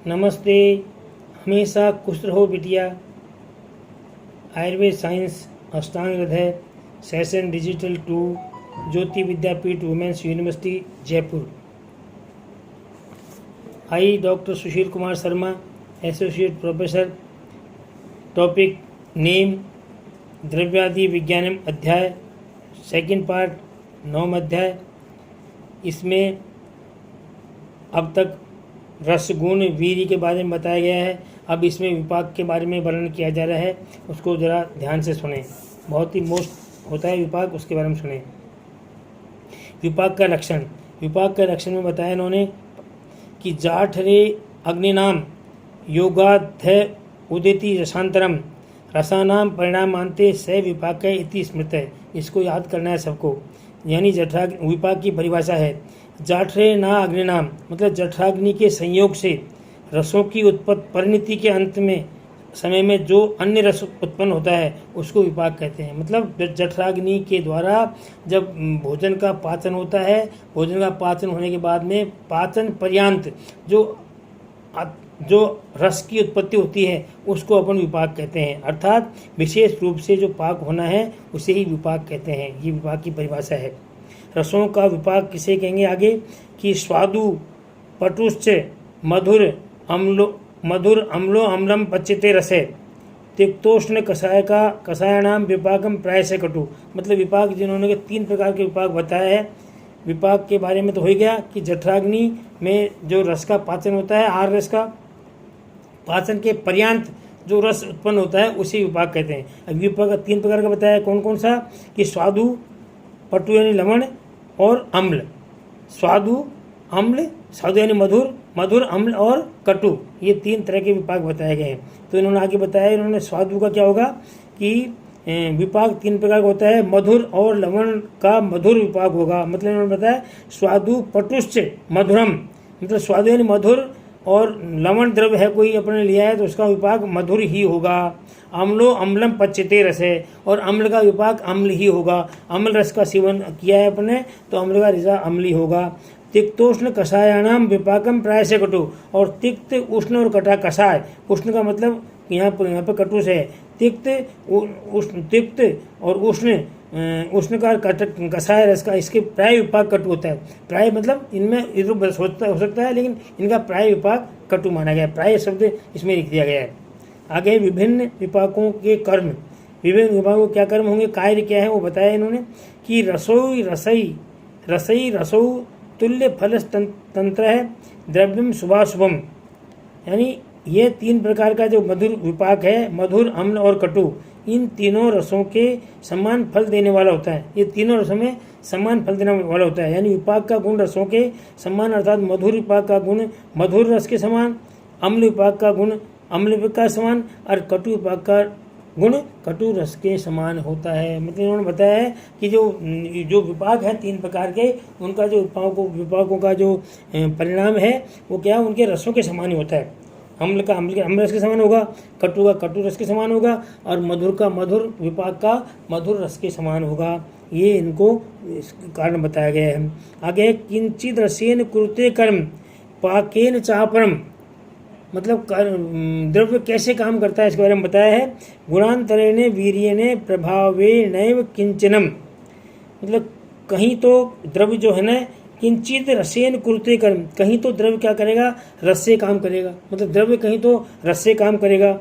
नमस्ते। हमेशा खुश रहो बिटिया। Ayurveda science Ashtanga Hridaya session digital 2 Jyoti Vidyapeeth women's university Jaipur. I doctor Sushil Kumar Sharma, associate professor. Topic name द्रव्यादि विज्ञानम अध्याय, सेकंड पार्ट, 9 अध्याय। इसमें अब तक रस गुण वीर्य के बारे में बताया गया है। अब इसमें विपाक के बारे में वर्णन किया जा रहा है, उसको ज़रा ध्यान से सुने। बहुत ही मोस्ट होता है विपाक, उसके बारे में सुने। विपाक का लक्षण, विपाक का लक्षण में बताया इन्होंने कि जाठरे अग्निनाम योगाध्य उदिति रसांतरम रसानाम परिणामांते स विपाक इति स्मृत है। इसको याद करना है सबको। यानी जठराग्नि विपाक की परिभाषा है जाठरे ना अग्निनाम, मतलब जठराग्नि के संयोग से रसों की उत्पत्ति परिणति के अंत में समय में जो अन्य रस उत्पन्न होता है उसको विपाक कहते हैं। मतलब जठराग्नि के द्वारा जब भोजन का पाचन होता है, भोजन का पाचन होने के बाद में पाचन पर्यंत जो रस की उत्पत्ति होती है उसको अपन विपाक कहते हैं। अर्थात विशेष रूप से जो पाक होना है उसे ही विपाक कहते हैं। ये विपाक की परिभाषा है। रसों का विपाक किसे कहेंगे आगे कि स्वादु पटुश्च मधुर अम्लो अम्लम पच्यते रसे तिक्तोष्ण कषाय का कषायाणाम विपाकम प्रायश कटु। मतलब विपाक जिन्होंने 3 प्रकार के विपाक बताया है। विपाक के बारे में तो हो गया कि जठराग्नि में जो रस का पाचन होता है, आहार रस का पाचन के पर्यंत जो रस उत्पन्न होता है उसे विपाक कहते हैं। अब विपाक 3 प्रकार का बताया, कौन कौन सा कि स्वादु पटु यानी लवण और अम्ल। स्वादु अम्ल, स्वादु यानी मधुर, मधुर अम्ल और कटु, ये 3 तरह के विपाक बताए गए हैं। तो इन्होंने आगे बताया, इन्होंने स्वादु का क्या होगा कि विपाक 3 प्रकार का होता है। मधुर और लवण का मधुर विपाक होगा। मतलब इन्होंने बताया स्वादु पटुश्च मधुरम, मतलब स्वादु यानी मधुर और लवण द्रव्य है कोई अपने लिया है तो उसका विपाक मधुर ही होगा। अम्लो अम्लम पच्यते रस है, और अम्ल का विपाक अम्ल ही होगा। अम्ल रस का सेवन किया है अपने तो अम्ल का रिजा अम्ली होगा। तिक्तोष्ण कषायाणाम विपाकम प्रायश कटु, और तिक्त उष्ण और कटा कषाय, उष्ण का मतलब यहाँ पर कटु से है। तिक्त और उष्ण का कषाय रस का इसके प्राय विपाक कटु होता है। प्राय मतलब इनमें इधर हो सकता है लेकिन इनका प्राय विपाक कटु माना गया है। प्राय शब्द इसमें लिख दिया गया है। आगे विभिन्न विपाकों के कर्म, विभिन्न विपाकों क्या कर्म होंगे, कार्य क्या है वो बताया इन्होंने कि रसई रसौ तुल्य फल तंत्र है द्रव्यम शुभाशुभम। यानी ये 3 प्रकार का जो मधुर विपाक है, मधुर अम्ल और कटु, इन तीनों रसों के समान फल देने वाला होता है। ये तीनों रसों में समान फल देने वाला होता है। यानी विपाक का गुण रसों के समान, अर्थात मधुर विपाक का गुण मधुर रस के समान, अम्ल विपाक का गुण अम्ल का समान, और कटु विपाक का गुण कटु रस के समान होता है। मतलब उन्होंने बताया है कि जो विपाक है 3 प्रकार के, उनका जो विपाकों का जो परिणाम है वो क्या, उनके रसों के समान ही होता है। अम्ल का अम्ल रस के समान होगा, कटु का कटु रस के समान होगा, और मधुर का मधुर विपाक का मधुर रस के समान होगा। ये इनको कारण बताया गया है। आगे किंचित रसेन कुरुते कर्म पाकेन चापरम, मतलब द्रव्य कैसे काम करता है इसके बारे में बताया है। गुणांतरेण वीर्येण प्रभावेनैव किंचनम, मतलब कहीं तो द्रव्य जो है ना किंचित रसेन कुरुते कर्म, कहीं तो द्रव्य क्या करेगा, रस से काम करेगा। मतलब द्रव्य कहीं तो रस से काम करेगा,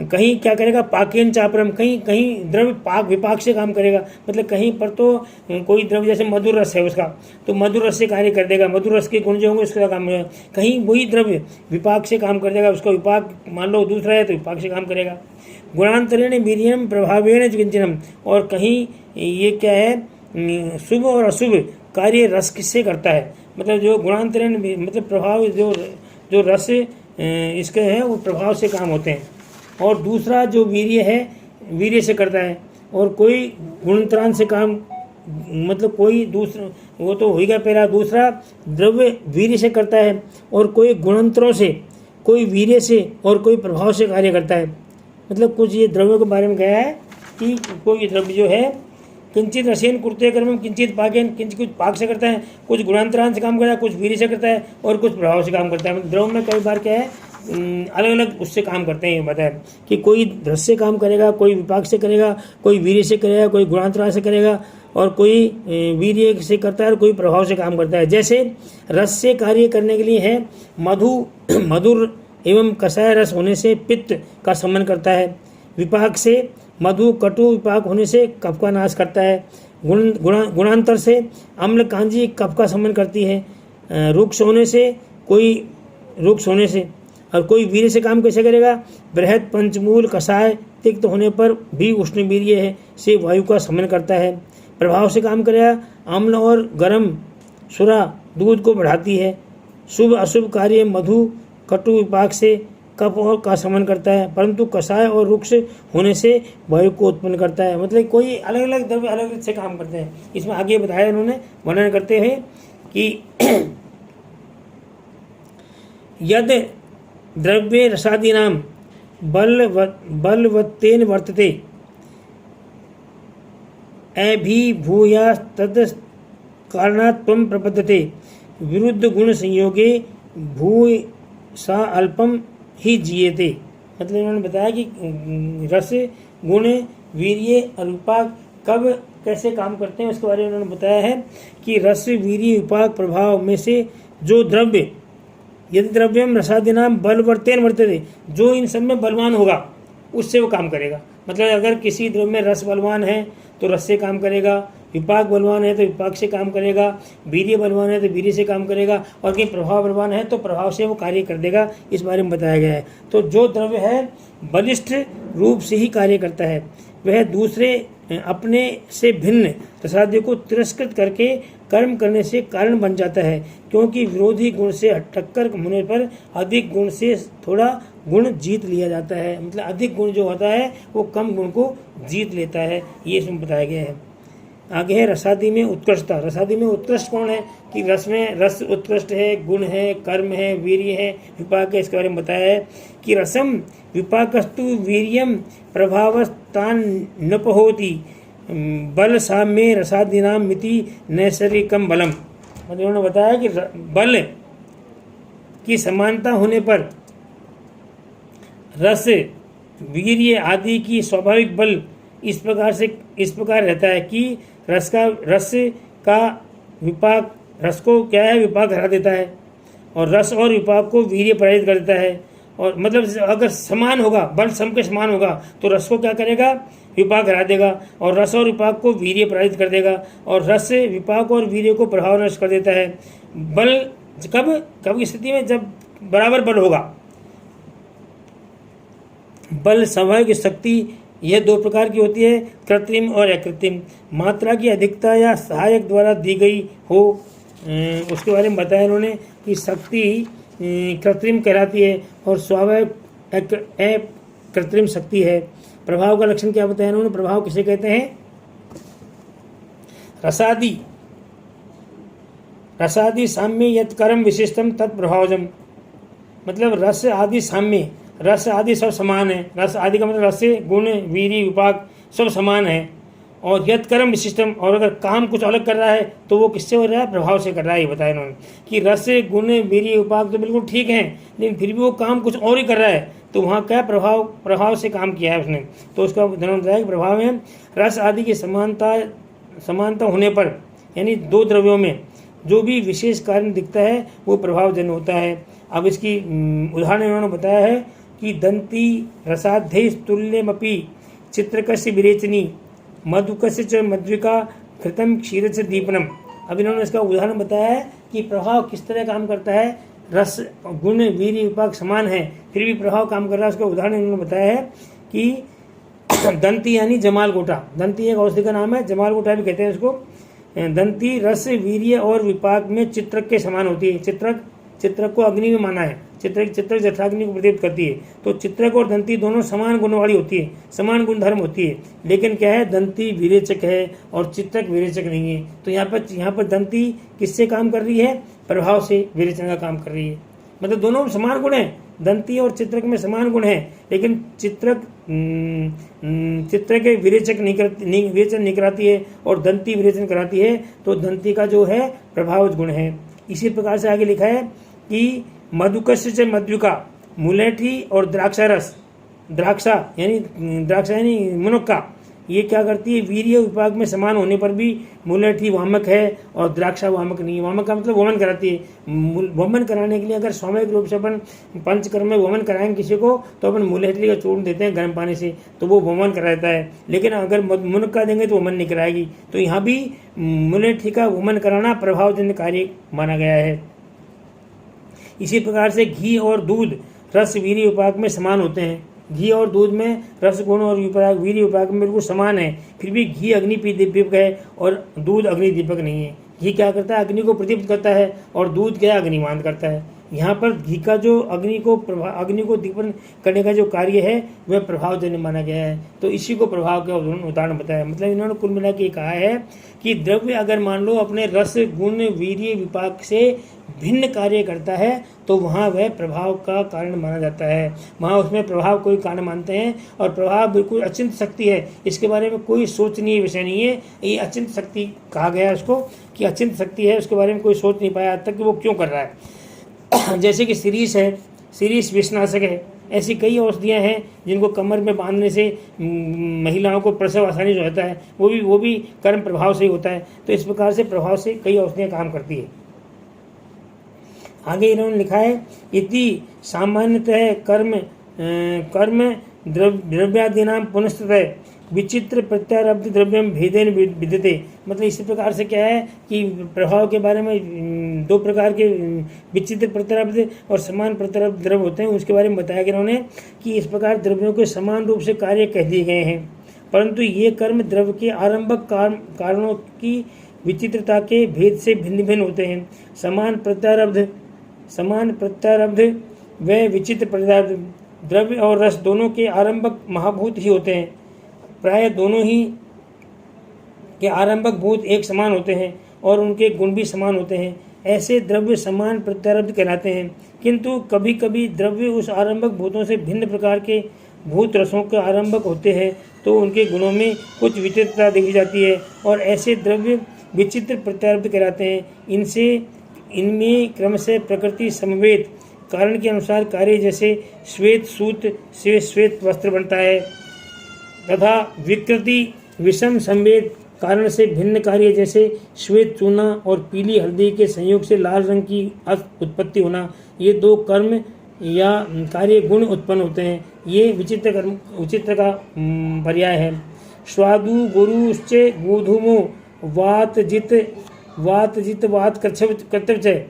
कहीं क्या करेगा पाकेन चापरम, कहीं द्रव्य पाक विपाक से काम करेगा। मतलब कहीं पर तो कोई द्रव्य जैसे मधुर रस है उसका तो मधुर रस से कार्य कर देगा, मधुर रस के गुण जो होंगे उसका काम करेगा। कहीं वही द्रव्य विपाक से काम कर देगा, उसका विपाक मान लो दूसरा है तो विपाक से काम करेगा। गुणांतरेण वीर्यम प्रभावेण किंचनम, और कहीं ये क्या है शुभ और अशुभ कार्य रस किससे करता है। मतलब जो गुणांतरण मतलब प्रभाव जो रस इसके हैं वो प्रभाव से काम होते हैं। और दूसरा जो वीर्य है वीर्य से करता है, और कोई गुणांतरण से काम, मतलब कोई दूसरा वो तो होगा पहला, दूसरा द्रव्य वीर्य से करता है, और कोई गुणांतरों से, कोई वीर्य से और कोई प्रभाव से कार्य करता है। मतलब कुछ ये द्रव्यों के बारे में गया है कि कोई द्रव्य जो है किंचित रसेन कुरुते कर्मम किंचित पाकेन, किंचित कुछ पाक से करता है, कुछ गुणांतरान से काम करता है, कुछ वीर्य से करता है और कुछ प्रभाव से काम करता है। मतलब द्रव में कई बार क्या है अलग अलग उससे काम करते हैं। ये बताया कि कोई रस से काम करेगा, कोई विपाक से करेगा, कोई वीर्य से करेगा, कोई गुणांतरा से करेगा, और कोई वीर्य से करता है और कोई प्रभाव से काम करता है। जैसे रस से कार्य करने के लिए है मधुर एवं कषाय रस होने से पित्त का शमन करता है। विपाक से मधु कटु विपाक होने से कफ का नाश करता है। गुणांतर से अम्ल कांजी कफ का शमन करती है। रुक्ष होने से और कोई वीर्य से काम कैसे करेगा? बृहद पंचमूल कषाय तिक्त होने पर भी उष्ण वीर्य है से वायु का शमन करता है। प्रभाव से काम करेगा, अम्ल और गर्म सुरा दूध को बढ़ाती है। शुभ अशुभ कार्य मधु कटु विपाक से कफ और का शमन करता है, परंतु कषाय और रुक्ष होने से वायु को उत्पन्न करता है। मतलब कोई अलग अलग द्रव्य अलग अलग से काम करते हैं। इसमें आगे बताया उन्होंने वर्णन करते हैं कि यद द्रव्ये रसादीनां बलवत्तेन वर्तते अभिभूयास्तद् कारणात् त्वं प्रपद्यते विरुद्ध गुण संयोगे भूयसा अल्पम ही जीयते। मतलब उन्होंने बताया कि रस गुण वीर्य और विपाक कब कैसे काम करते हैं उसके बारे में उन्होंने बताया है कि रस वीर्य विपाक प्रभाव में से जो द्रव्य यदि द्रव्यम रसादिनाम बलवर्तेन वर्तते, जो इन सब में बलवान होगा उससे वो काम करेगा। मतलब अगर किसी द्रव्य में रस बलवान है तो रस से काम करेगा, विपाक बलवान है तो विपाक से काम करेगा, वीर्य बलवान है तो वीर्य से काम करेगा, और कहीं प्रभाव बलवान है तो प्रभाव से वो कार्य कर देगा। इस बारे में बताया गया है। तो जो द्रव्य है बलिष्ठ रूप से ही कार्य करता है, वह दूसरे अपने से भिन्न रसाद्य को तिरस्कृत करके कर्म करने से कारण बन जाता है, क्योंकि विरोधी गुण से टक्कर होने पर अधिक गुण से थोड़ा गुण जीत लिया जाता है। मतलब अधिक गुण जो होता है वो कम गुण को जीत लेता है, ये इसमें बताया गया है। आगे है रसादि में उत्कृष्टता। रसादि में उत्कृष्ट कौन है? कि रस में रस उत्कृष्ट है, गुण है, कर्म है, वीर्य है, विपाक है। इसके बारे में बताया है कि रसम विपाकस्तु वीर्यम प्रभावस्तान नपहोति बल साम्ये रसादीनाम मिति नैसर्गिकम बलम। मतलब उन्होंने बताया कि बल की समानता होने पर रस वीर्य आदि की स्वाभाविक बल इस प्रकार रहता है कि रस को क्या है, विपाक हरा देता है, और रस और विपाक को वीर्य पराजित कर देता है। और मतलब अगर समान होगा, बल सम के समान होगा तो रस को क्या करेगा, विपाक हरा देगा, और रस और विपाक को वीर्य पराजित कर देगा, और रस से विपाक और वीर्य को प्रभाव नष्ट कर देता है। बल कब की स्थिति में? जब बराबर बल होगा। बल स्वाभाविक शक्ति यह दो प्रकार की होती है, कृत्रिम और अकृत्रिम। मात्रा की अधिकता या सहायक द्वारा दी गई हो, उसके बारे में बताया उन्होंने कि शक्ति कृत्रिम कहलाती है और स्वाभाविक अकृत्रिम शक्ति है। प्रभाव का लक्षण क्या बताया उन्होंने? प्रभाव किसे कहते हैं? रसादि साम्य यत् कर्म विशिष्टम तत्प्रभावजम। मतलब रस आदि साम्य, रस आदि सब समान है। रस आदि का मतलब रस से गुण वीर्य विपाक सब समान है। और यत् कर्म विशिष्टम, और अगर काम कुछ अलग कर रहा है तो वो किससे हो रहा है? प्रभाव से कर रहा है। ये बताया इन्होंने कि रस से गुण वीर्य विपाक तो बिल्कुल ठीक है, लेकिन फिर भी वो काम कुछ और ही कर रहा है, तो वहाँ क्या प्रभाव से काम किया है उसने। तो उसका उदाहरण बताया कि प्रभाव में रस आदि की समानता होने पर, यानी दो द्रव्यों में जो भी विशेष कारण दिखता है वो प्रभावजन्य होता है। अब इसकी उदाहरण इन्होंने बताया है कि दंती रसाध्य तुल्यमपि चित्रकस्य विरेचनी मधुकस्य च मध्विका घृतम क्षीर से दीपनम। अब इन्होंने इसका उदाहरण बताया है कि प्रभाव किस तरह काम करता है। रस गुण वीर्य विपाक समान है फिर भी प्रभाव काम कर रहा है। उसका उदाहरण इन्होंने बताया है कि दंती यानी जमालगोटा। दंती एक औषधि का नाम है, जमालगोटा भी कहते हैं उसको। दंती रस वीर्य और विपाक में चित्रक के समान होती है। चित्रक को अग्नि में माना है। चित्रक जठाग्नि को प्रदीप्त करती है। तो चित्रक और दंती दोनों समान गुण वाली होती है, समान गुण धर्म होती है। लेकिन क्या है, दंती विरेचक है और चित्रक विरेचक नहीं है। तो यहाँ पर दंती किससे काम कर रही है? प्रभाव से विरेचन का काम कर रही है। मतलब दोनों में समान गुण है, दंती और चित्रक में समान गुण है, लेकिन चित्रक विरेचन नहीं कराती है और दंती विरेचन कराती है। तो दंती का जो है प्रभावज गुण है। इसी प्रकार से आगे लिखा है कि मधुकस्य च मध्विका, मुलेठी और द्राक्षा यानी मुनक्का, ये क्या करती है, वीर्य विपाक में समान होने पर भी मुलेठी वामक है और द्राक्षा वामक नहीं है। वामक का मतलब वमन कराती है। वमन कराने के लिए अगर स्वाभाविक रूप से अपन पंचकर्म में वमन कराएंगे किसी को तो अपन मुलेठी का चूर्ण देते हैं गर्म पानी से, तो वो वमन कराता है। लेकिन अगर मुनक्का देंगे तो वमन नहीं कराएगी। तो यहाँ भी मुलेठी का वमन कराना प्रभावजन्य कार्य माना गया है। इसी प्रकार से घी और दूध रस वीर्य विपाक में समान होते हैं। घी और दूध में रस गुण और वीर्य विपाक में बिल्कुल समान है, फिर भी घी अग्नि दीपक है और दूध अग्नि दीपक नहीं है। घी क्या करता है, अग्नि को प्रदीप्त करता है और दूध क्या अग्निमान करता है। यहाँ पर घी का जो अग्नि को दीपन करने का जो कार्य है वह प्रभावजन्य माना गया है। तो इसी को प्रभाव का उदाहरण बताया। मतलब इन्होंने कुल मिला के कहा है कि द्रव्य अगर मान लो अपने रस गुण वीर्य विपाक से भिन्न कार्य करता है तो वहाँ वह प्रभाव का कारण माना जाता है। वहाँ उसमें प्रभाव कोई कारण मानते हैं और प्रभाव बिल्कुल अचिंत शक्ति है, इसके बारे में कोई सोचनीय विषय नहीं है। ये अचिंत शक्ति कहा गया है उसको कि अचिंत शक्ति है, उसके बारे में कोई सोच नहीं पाया आज तक कि वो क्यों कर रहा है। जैसे कि शिरीष है, शिरीष विषनाशक है। ऐसी कई औषधियाँ हैं जिनको कमर में बांधने से महिलाओं को प्रसव आसानी से होता है, वो भी कर्म प्रभाव से ही होता है। तो इस प्रकार से प्रभाव से कई औषधियाँ काम करती है। आगे इन्होंने लिखा है इति सामान्यतः कर्म द्रव्यादीनाम पुनस्तः विचित्र प्रत्यारब्ध द्रव्यम भेदेन विद्यते। मतलब इसी प्रकार से क्या है कि प्रभाव के बारे में दो प्रकार के विचित्र प्रत्यारब्ध और समान प्रत्यारब्ध द्रव्य होते हैं, उसके बारे में बताया गया इन्होंने कि इस प्रकार द्रव्यों के समान रूप से कार्य कह दिए गए हैं, परंतु ये कर्म द्रव्य के आरंभक कारणों की विचित्रता के भेद से भिन्न भिन्न होते हैं। समान प्रत्यारब्ध व विचित्र प्रत्यारब्ध द्रव्य और रस दोनों के आरंभक महाभूत ही होते हैं। प्राय दोनों ही के आरंभक भूत एक समान होते हैं और उनके गुण भी समान होते हैं। ऐसे द्रव्य समान प्रत्यारब्ध कहलाते हैं, किंतु कभी कभी द्रव्य उस आरंभक भूतों से भिन्न प्रकार के भूत रसों के आरंभक होते हैं तो उनके गुणों में कुछ विचित्रता देखी जाती है और ऐसे द्रव्य विचित्र प्रत्यारब्ध कहलाते हैं। इनमें क्रमशः प्रकृति समवेत कारण के अनुसार कार्य, जैसे श्वेत सूत से श्वेत वस्त्र बनता है, तथा विकृति विषम संवेद कारण से भिन्न कार्य, जैसे श्वेत चूना और पीली हल्दी के संयोग से लाल रंग की उत्पत्ति होना। ये दो कर्म या कार्य गुण उत्पन्न होते हैं। ये विचित्र का पर्याय है। स्वादु गुरुश्च गोधूमो वात कर्तव्य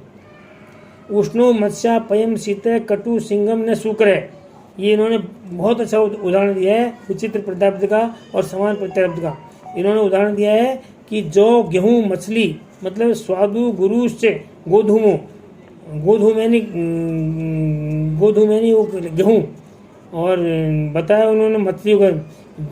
उष्णो मत्स्या पयम शीत कटु सिंगम न शुक्र है। ये इन्होंने बहुत अच्छा उदाहरण दिया है विचित्र प्रत्यारब्ध का और समान प्रत्यारब्ध का। इन्होंने उदाहरण दिया है कि जौ गेहूँ मछली, मतलब स्वादु गुरुश्च गोधूमो, गोधूमेनी वो गेहूँ, और बताया उन्होंने मछली को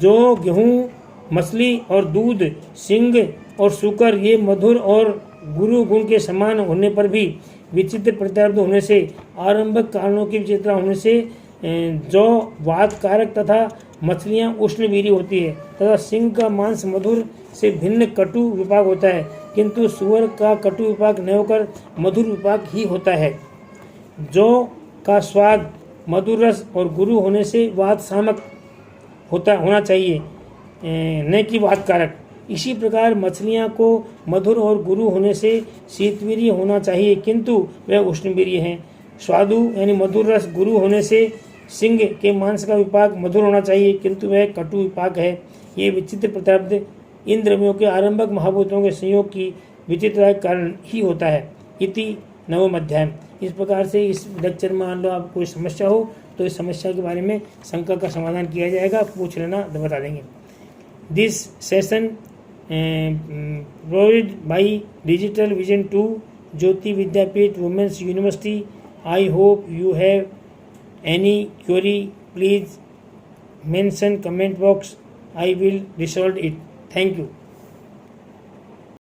जौ गेहूँ मछली और दूध सिंग और शुकर, ये मधुर और गुरु गुण के समान होने पर भी विचित्र प्रत्यारब्ध होने से, आरंभक कारणों की विचित्रता होने से जौ वात कारक तथा मछलियाँ उष्णवीरी होती है तथा सिंह का मांस मधुर से भिन्न कटु विपाक होता है, किंतु सुअर का कटु विपाक न होकर मधुर विपाक ही होता है। जौ का स्वाद मधुर रस और गुरु होने से वात सामक होना चाहिए, न कि वात कारक। इसी प्रकार मछलियाँ को मधुर और गुरु होने से शीतवीर्य होना चाहिए, किंतु वह उष्णवीर्य हैं। स्वादु यानी मधुर रस गुरु होने से सिंह के मांस का विपाक मधुर होना चाहिए, किंतु वह कटु विपाक है। ये विचित्र प्रत्यारब्ध इन द्रव्यों के आरंभक महाभूतों के संयोग की विचित्रता के कारण ही होता है। इति नवम अध्याय। इस प्रकार से इस लेक्चर में मान लो आप कोई समस्या हो तो इस समस्या के बारे में शंका का समाधान किया जाएगा, पूछ लेना तो बता देंगे। This session provided by Digital Vision 2 Jyoti Vidyapith Women's University. I hope you have any query. Please mention comment box. I will resolve it. Thank you.